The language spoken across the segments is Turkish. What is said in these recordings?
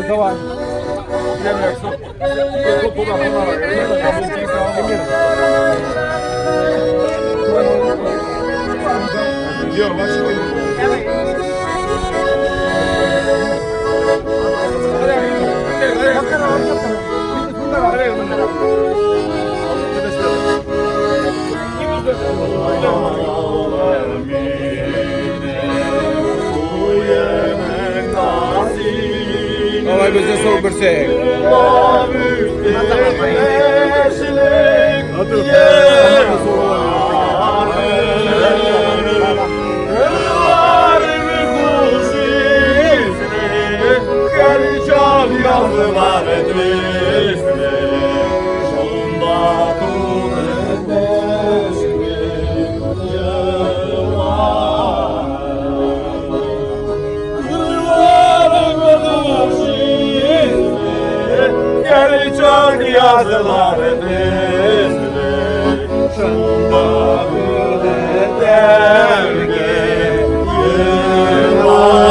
Давай. Давай bize soğuk bir şey. Yazılar dizdi, şunda böyle derge yıllar.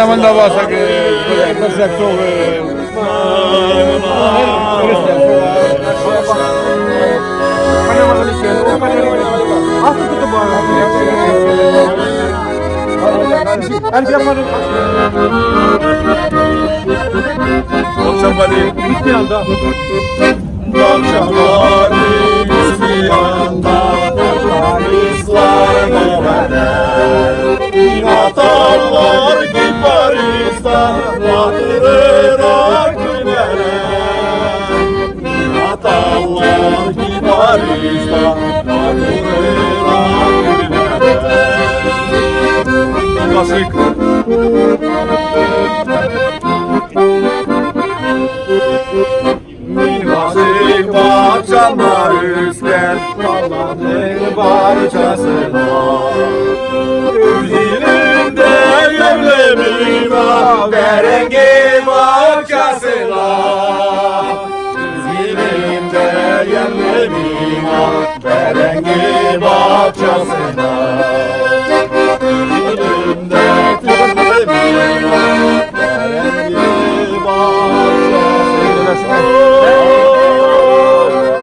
من دواسة برسك سوق ألف يفرق Akşamları bir anda akşamları bir anda Parisler doğar atarlar ki Paris'ten batırarak güneler atarlar ki Paris'ten batırarak güneler Kaşık Mivasık bahçamlar üstten Allah'ın parçasına Yüzünde yerlemim Berengi bahçasına Yüzünde yerlemim Berengi bahçasına